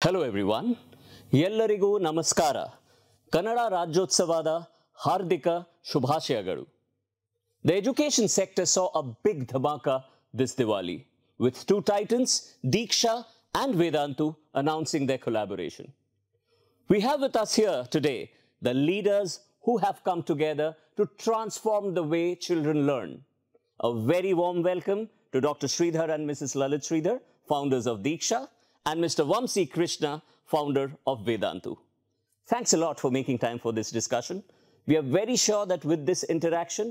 Hello everyone. ಎಲ್ಲರಿಗೂ ನಮಸ್ಕಾರ. ಕನ್ನಡ ರಾಜ್ಯೋತ್ಸವದ ಹಾರ್ದಿಕ ಶುಭಾಶಯಗಳು. The education sector saw a big dhamaka this Diwali with two titans, Deeksha and Vedantu, announcing their collaboration. We have with us here today the leaders who have come together to transform the way children learn. A very warm welcome to Dr. Sridhar and Mrs. Lalit Sridhar, founders of Deeksha, and Mr. Vamsi Krishna, founder of Vedantu. Thanks a lot for making time for this discussion. We are very sure that with this interaction,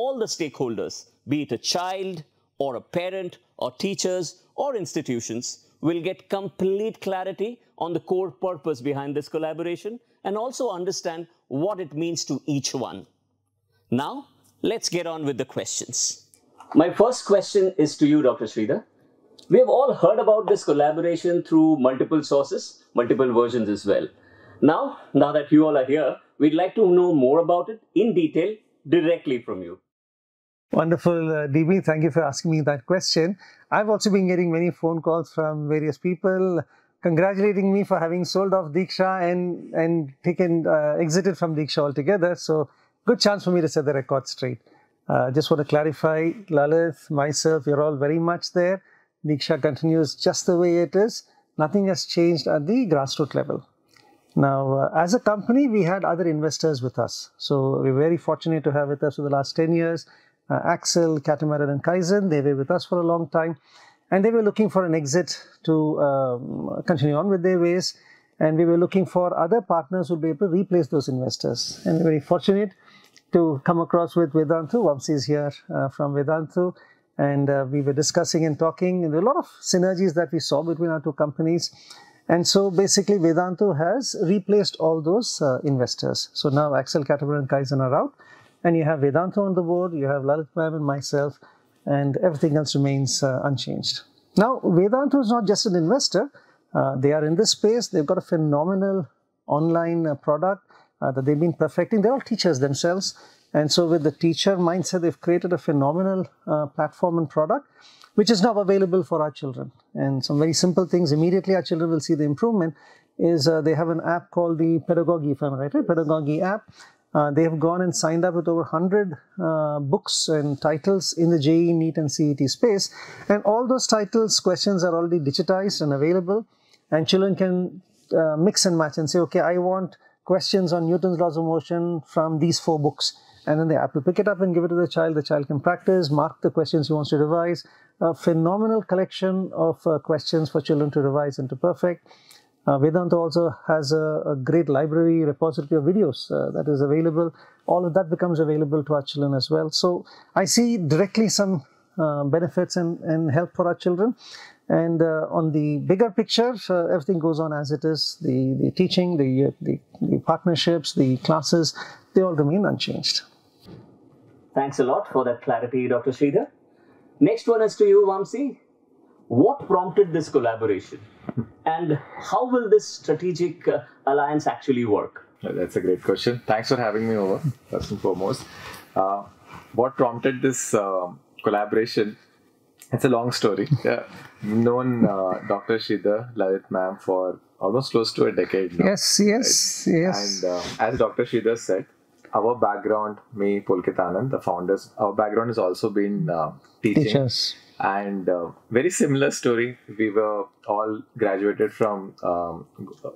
all the stakeholders, be it a child or a parent or teachers or institutions, will get complete clarity on the core purpose behind this collaboration and also understand what it means to each one. Now, let's get on with the questions. My first question is to you, Dr. Sridhar. We have all heard about this collaboration through multiple sources, multiple versions as well. Now that you all are here, we'd like to know more about it in detail directly from you. Wonderful, DB. Thank you for asking me that question. I've also been getting many phone calls from various people congratulating me for having sold off Deeksha and exited from Deeksha altogether. So, good chance for me to set the record straight. Just want to clarify, Lalit, myself, you're all very much there. Deeksha continues just the way it is. Nothing has changed at the grassroots level. Now, as a company, we had other investors with us. So, we're very fortunate to have with us for the last 10 years. Axel, Catamaran and Kaizen, they were with us for a long time. And they were looking for an exit to continue on with their ways. And we were looking for other partners who would be able to replace those investors. And we're very fortunate to come across with Vedantu. Vamsi is here from Vedantu. And we were discussing and talking, and there were a lot of synergies that we saw between our two companies. And so basically Vedantu has replaced all those investors. So now Axel, Catamaran and Kaizen are out, and you have Vedantu on the board, you have Lalit ma'am and myself, and everything else remains unchanged. Now Vedantu is not just an investor, they are in this space, they've got a phenomenal online product that they've been perfecting. They're all teachers themselves. And so with the teacher mindset, they've created a phenomenal platform and product, which is now available for our children. And some very simple things, immediately our children will see the improvement, is they have an app called the Pedagogy, if I'm right, Pedagogy app. They have gone and signed up with over 100 books and titles in the JEE, NEET and CET space. And all those titles, questions are already digitized and available. And children can mix and match and say, okay, I want questions on Newton's laws of motion from these 4 books. And then the app will pick it up and give it to the child. The child can practice, mark the questions he wants to revise. A phenomenal collection of questions for children to revise and to perfect. Vedantu also has a great library repository of videos that is available. All of that becomes available to our children as well. So I see directly some benefits and help for our children. And on the bigger picture, everything goes on as it is. The teaching, the partnerships, the classes, they all remain unchanged. Thanks a lot for that clarity, Dr. Sridhar. Next one is to you, Vamsi. What prompted this collaboration? And how will this strategic alliance actually work? That's a great question. Thanks for having me over, first and foremost. What prompted this collaboration? It's a long story. Known Dr. Sridhar, Lalit ma'am for almost close to a decade now. Yes. And as Dr. Sridhar said, our background, me, Pulkit Anand, the founders, our background has also been teaching. Teachers. And very similar story. We were all graduated from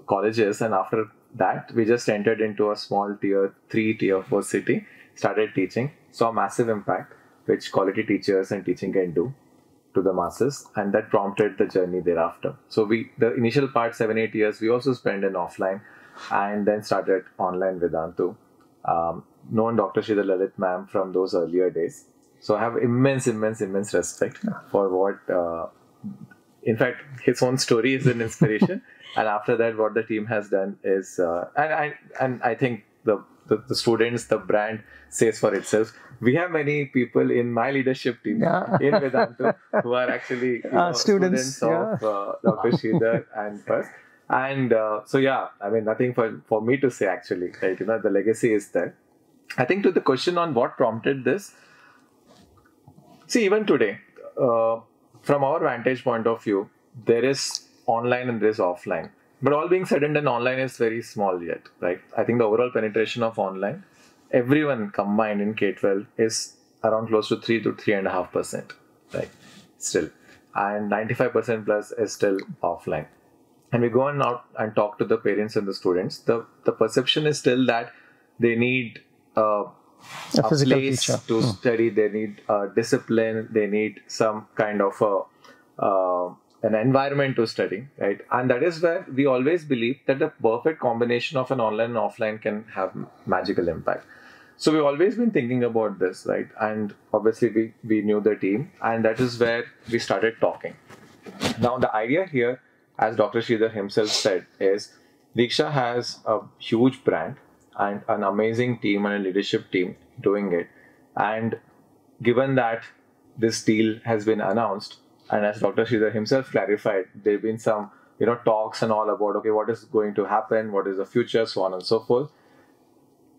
colleges, and after that, we just entered into a small tier 3, tier 4 city, started teaching, saw massive impact, which quality teachers and teaching can do to the masses, and that prompted the journey thereafter. So the initial part, 7-8 years, we also spent in offline, and then started online Vedantu. Known Dr. Sridhar, Lalit ma'am from those earlier days. So I have immense respect for what, in fact, his own story is an inspiration. And after that, what the team has done is, and I think the students, the brand says for itself. We have many people in my leadership team in Vedantu who are actually students of Dr. Sridhar and us. And so I mean, nothing for me to say actually, right? The legacy is there. I think to the question on what prompted this, see, even today, from our vantage point of view, there is online and there is offline. But all being said and done, online is very small yet, right? I think the overall penetration of online, everyone combined in K-12 is around close to 3 to 3.5%, right? Still. And 95% plus is still offline. And we go on out and talk to the parents and the students. The perception is still that they need a place teacher to study, they need discipline, they need some kind of an environment to study, right? And that is where we always believe that the perfect combination of an online and offline can have magical impact. So we've always been thinking about this, right? And obviously we knew the team, and that is where we started talking. Now the idea here, as Dr. Sridhar himself said, is Deeksha has a huge brand and an amazing team and a leadership team doing it. And given that this deal has been announced, and as Dr. Sridhar himself clarified, there have been some talks and all about, okay, what is going to happen, what is the future, so on and so forth.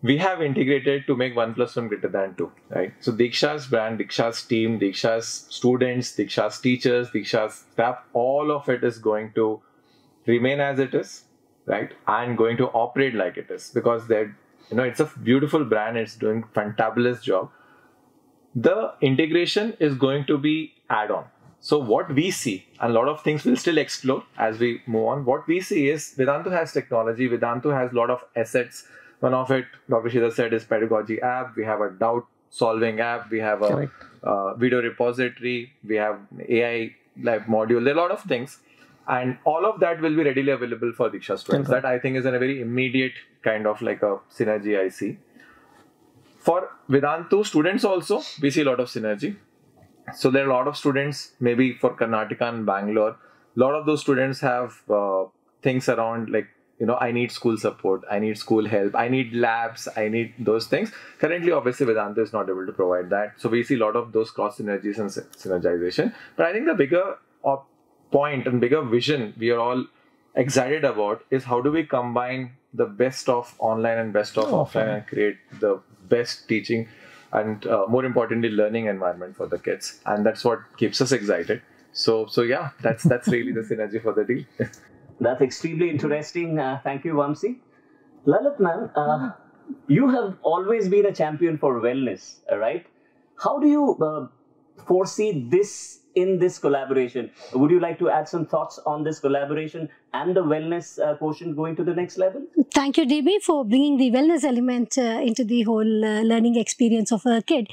We have integrated to make 1 + 1 greater than 2, right? So Deeksha's brand, Deeksha's team, Deeksha's students, Deeksha's teachers, Deeksha's staff, all of it is going to remain as it is, right? And going to operate like it is, because it's a beautiful brand. It's doing fantabulous job. The integration is going to be add-on. So what we see, and a lot of things we'll still explore as we move on. What we see is Vedantu has technology. Vedantu has a lot of assets. One of it, Dr. Sridhar said, is pedagogy app. We have a doubt solving app. We have a video repository. We have AI lab module. There are a lot of things. And all of that will be readily available for Deeksha students. That I think is a very immediate kind of like a synergy I see. For Vedantu students also, we see a lot of synergy. So there are a lot of students, maybe for Karnataka and Bangalore, a lot of those students have things around like, I need school support, I need school help, I need labs, I need those things. Currently, obviously, Vedantu is not able to provide that. So we see a lot of those cross synergies and synergization. But I think the bigger point and bigger vision we are all excited about is how do we combine the best of online and best of offline and create the best teaching and more importantly, learning environment for the kids. And that's what keeps us excited. So yeah, that's really the synergy for the deal. That's extremely interesting. Thank you, Vamsi. Lalit ma'am, you have always been a champion for wellness, right? How do you foresee this in this collaboration? Would you like to add some thoughts on this collaboration and the wellness quotient going to the next level? Thank you, DB, for bringing the wellness element into the whole learning experience of a kid.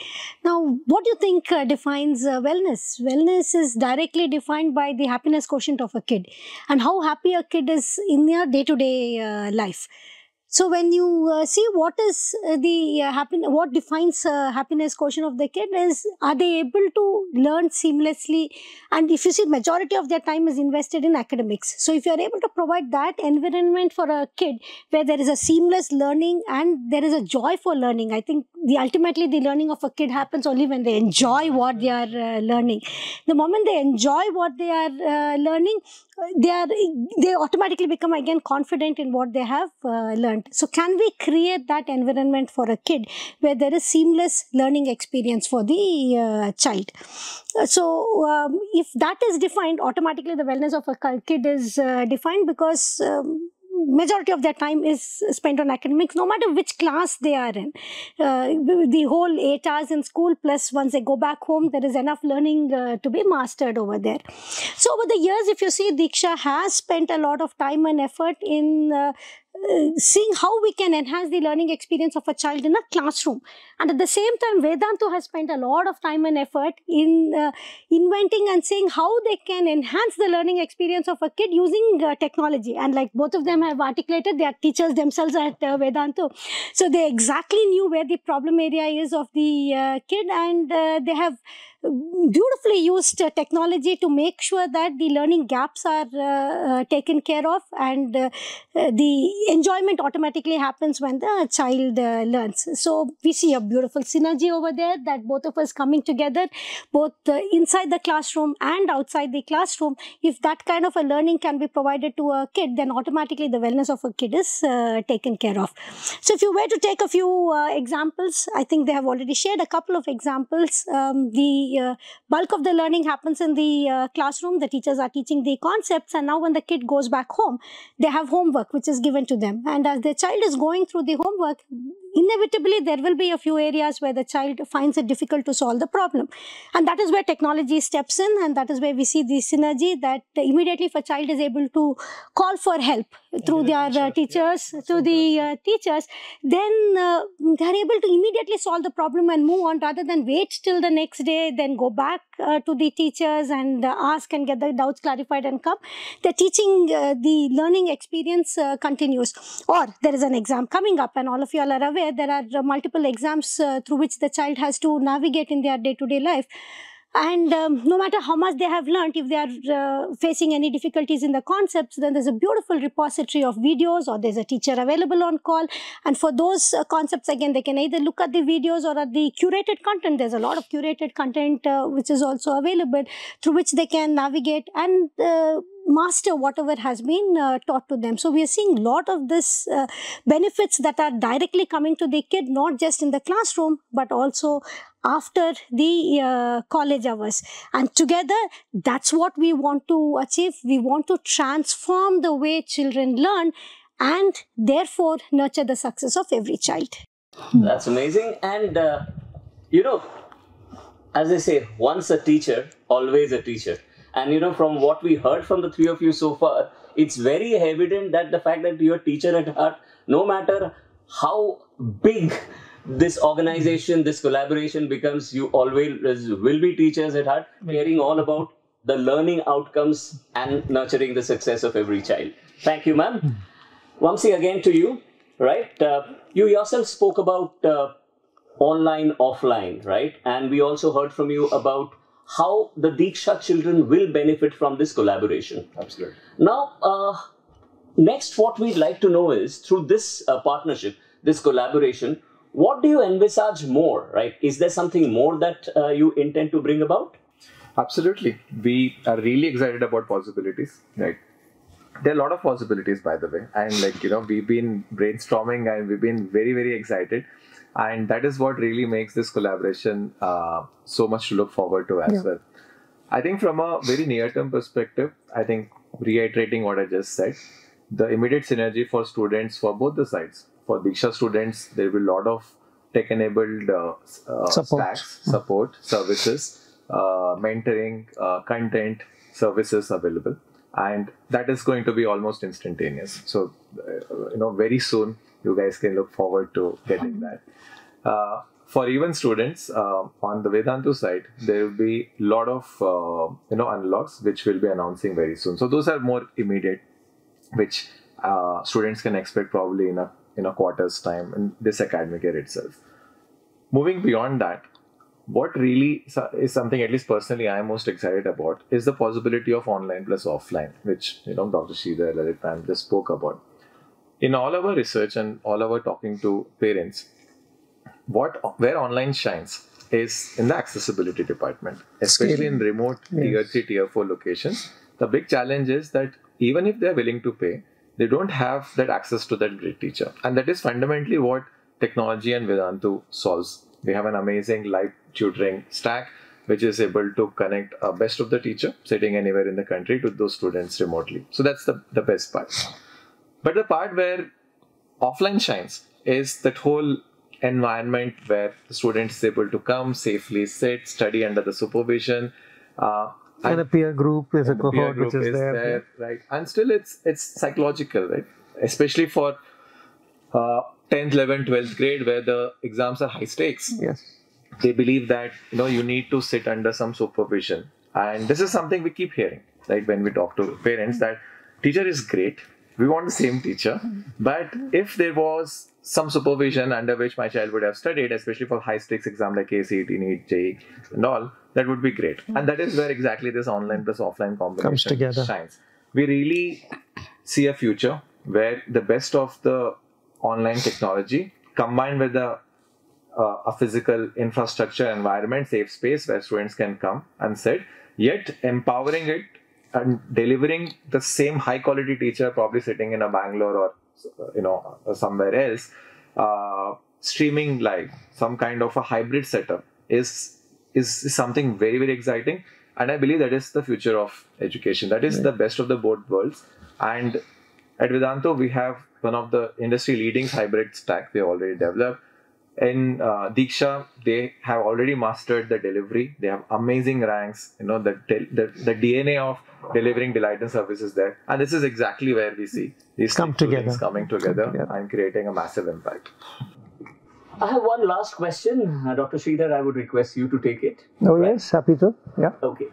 Now, what do you think defines wellness? Wellness is directly defined by the happiness quotient of a kid and how happy a kid is in their day-to-day life. So when you see what is what defines happiness quotient of the kid is, are they able to learn seamlessly? And if you see, majority of their time is invested in academics. So if you are able to provide that environment for a kid where there is a seamless learning and there is a joy for learning, I think ultimately the learning of a kid happens only when they enjoy what they are learning. The moment they enjoy what they are learning, they automatically become again confident in what they have learned. So can we create that environment for a kid where there is seamless learning experience for the child? So if that is defined, automatically the wellness of a kid is defined, because majority of their time is spent on academics, no matter which class they are in. The whole 8 hours in school, plus once they go back home, there is enough learning to be mastered over there. So over the years, if you see, Deeksha has spent a lot of time and effort in seeing how we can enhance the learning experience of a child in a classroom. And at the same time, Vedantu has spent a lot of time and effort in inventing and seeing how they can enhance the learning experience of a kid using technology. And like both of them have articulated, they are teachers themselves at Vedantu. So they exactly knew where the problem area is of the kid, and they have beautifully used technology to make sure that the learning gaps are taken care of, and the enjoyment automatically happens when the child learns. So we see a beautiful synergy over there, that both of us coming together, both inside the classroom and outside the classroom. If that kind of a learning can be provided to a kid, then automatically the wellness of a kid is taken care of. So if you were to take a few examples, I think they have already shared a couple of examples. The bulk of the learning happens in the classroom. The teachers are teaching the concepts, and now when the kid goes back home, they have homework which is given to them. And as the child is going through the homework, inevitably there will be a few areas where the child finds it difficult to solve the problem. And that is where technology steps in, and that is where we see the synergy, that immediately if a child is able to call for help through their teachers, to the teachers, then they are able to immediately solve the problem and move on, rather than wait till the next day, then go back to the teachers and ask and get the doubts clarified and come. The teaching, the learning experience continues. Or there is an exam coming up, and all of you all are aware there are multiple exams through which the child has to navigate in their day-to-day life. And no matter how much they have learnt, if they are facing any difficulties in the concepts, then there's a beautiful repository of videos, or there's a teacher available on call. And for those concepts, again, they can either look at the videos or at the curated content. There's a lot of curated content which is also available, through which they can navigate and master whatever has been taught to them. So we are seeing a lot of this benefits that are directly coming to the kid, not just in the classroom, but also after the college hours. And together, that's what we want to achieve. We want to transform the way children learn, and therefore nurture the success of every child. That's amazing. And, you know, as they say, once a teacher, always a teacher. And, from what we heard from the three of you so far, it's very evident that the fact that you're a teacher at heart, no matter how big this organization, this collaboration becomes, you always will be teachers at heart, caring all about the learning outcomes and nurturing the success of every child. Thank you, ma'am. Vamsi, again to you, right? You yourself spoke about online, offline, right? And we also heard from you about how the Deeksha children will benefit from this collaboration. Absolutely. Now, next what we'd like to know is, through this partnership, this collaboration, what do you envisage more, right? Is there something more that you intend to bring about? Absolutely. We are really excited about possibilities, right? There are a lot of possibilities, by the way. And we've been brainstorming and we've been very, very excited. And that is what really makes this collaboration so much to look forward to as well. I think from a very near-term perspective, I think reiterating what I just said, the immediate synergy for students for both the sides. For Deeksha students, there will be a lot of tech-enabled stacks, support, services, mentoring, content, services available. And that is going to be almost instantaneous. So, very soon, you guys can look forward to getting that. For even students, on the Vedantu side, there will be a lot of, unlocks, which we'll be announcing very soon. So those are more immediate, which students can expect probably in a quarter's time in this academic year itself. Moving beyond that, what really is something, at least personally, I am most excited about is the possibility of online plus offline, which, Dr. Sridhar, Lalit ma'am just spoke about. In all our research and all our talking to parents, where online shines is in the accessibility department, especially in remote tier 3, tier 4 locations. The big challenge is that even if they're willing to pay, they don't have that access to that great teacher. And that is fundamentally what technology and Vedantu solves. We have an amazing live tutoring stack, which is able to connect best of the teacher sitting anywhere in the country to those students remotely. So that's the best part. But the part where offline shines is that whole environment where the student is able to come safely, sit, study under the supervision. And a peer group, there's a cohort which is there. Right? And still it's psychological, right? Especially for 10th, 11th, 12th grade, where the exams are high stakes. Yes. They believe that, you need to sit under some supervision. And this is something we keep hearing, right? When we talk to parents, that teacher is great. We want the same teacher. But if there was some supervision under which my child would have studied, especially for high stakes exam like CET, NEET, JEE and all, that would be great. And that is where exactly this online plus offline combination shines. We really see a future where the best of the online technology combined with a physical infrastructure environment, safe space where students can come and sit, yet empowering it and delivering the same high quality teacher probably sitting in a Bangalore or somewhere else, streaming live, some kind of a hybrid setup is something very, very exciting. And I believe that is the future of education. That is the best of the both worlds. And at Vedantu, we have one of the industry leading hybrid stack we have already developed. In Deeksha, they have already mastered the delivery. They have amazing ranks. The DNA of delivering delight and service is there. And this is exactly where we see these coming together and creating a massive impact. I have one last question. Dr. Sridhar, I would request you to take it. Oh, right? Yes, happy to. Yeah. Okay.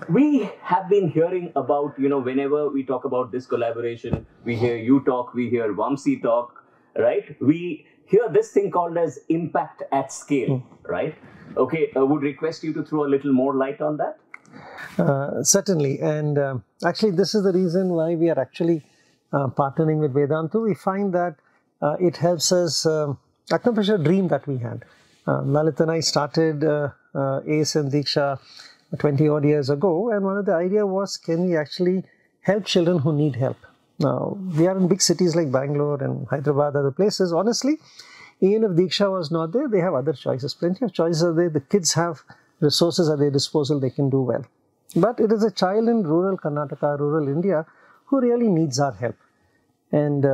We have been hearing about, whenever we talk about this collaboration, we hear you talk, we hear Vamsi talk, right? We hear this thing called as impact at scale, right? Okay, I would request you to throw a little more light on that. Certainly. And actually, this is the reason why we are actually partnering with Vedantu. We find that it helps us accomplish a dream that we had. Lalit and I started ACE and Deeksha 20 odd years ago, and one of the idea was, can we actually help children who need help? Now, we are in big cities like Bangalore and Hyderabad, other places. Honestly, even if Deeksha was not there, they have other choices. Plenty of choices are there. The kids have resources at their disposal. They can do well. But it is a child in rural Karnataka, rural India, who really needs our help. And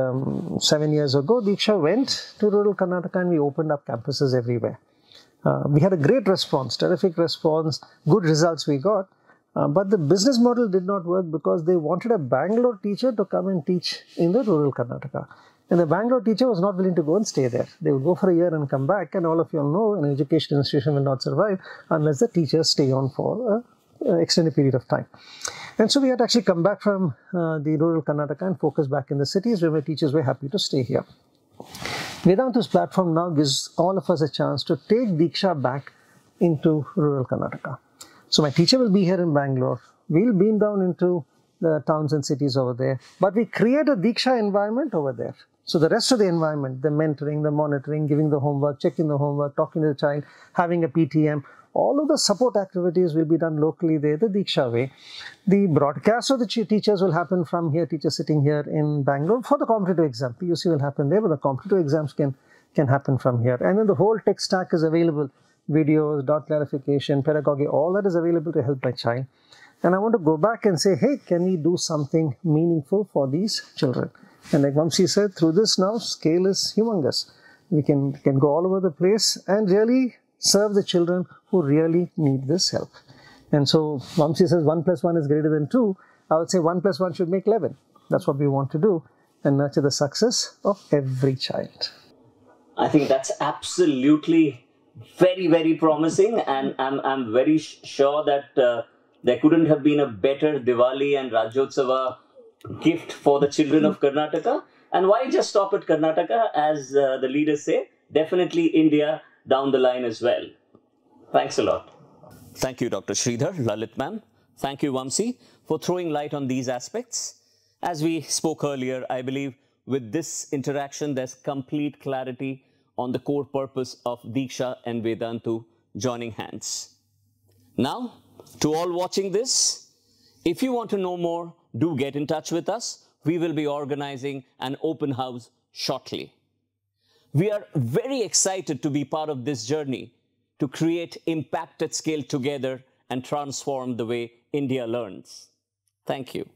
7 years ago, Deeksha went to rural Karnataka and we opened up campuses everywhere. We had a great response, terrific response, good results we got. But the business model did not work because they wanted a Bangalore teacher to come and teach in the rural Karnataka. And the Bangalore teacher was not willing to go and stay there. They would go for a year and come back. And all of you all know an education institution will not survive unless the teachers stay on for an extended period of time. And so we had to actually come back from the rural Karnataka and focus back in the cities where my teachers were happy to stay here. Vedantu's platform now gives all of us a chance to take Deeksha back into rural Karnataka. So my teacher will be here in Bangalore. We'll beam down into the towns and cities over there. But we create a Deeksha environment over there. So the rest of the environment, the mentoring, the monitoring, giving the homework, checking the homework, talking to the child, having a PTM, all of the support activities will be done locally there, the Deeksha way. The broadcast of the teachers will happen from here, teachers sitting here in Bangalore for the competitive exam. PUC will happen there, but the competitive exams can happen from here. And then the whole tech stack is available. Videos, dot clarification, pedagogy, all that is available to help my child. And I want to go back and say, hey, can we do something meaningful for these children? And like Vamsi said, through this now, scale is humongous. We can go all over the place and really serve the children who really need this help. And so Vamsi says 1 + 1 is greater than 2. I would say 1 + 1 should make 11. That's what we want to do and nurture the success of every child. I think that's absolutely very, very promising, and I'm very sure that there couldn't have been a better Diwali and Rajyotsava gift for the children of Karnataka. And why just stop at Karnataka, as the leaders say? Definitely India down the line as well. Thanks a lot. Thank you, Dr. Sridhar, Lalit ma'am. Thank you, Vamsi, for throwing light on these aspects. As we spoke earlier, I believe with this interaction, there's complete clarity on the core purpose of Deeksha and Vedantu joining hands. Now, to all watching this, if you want to know more, do get in touch with us. We will be organizing an open house shortly. We are very excited to be part of this journey to create impact at scale together and transform the way India learns. Thank you.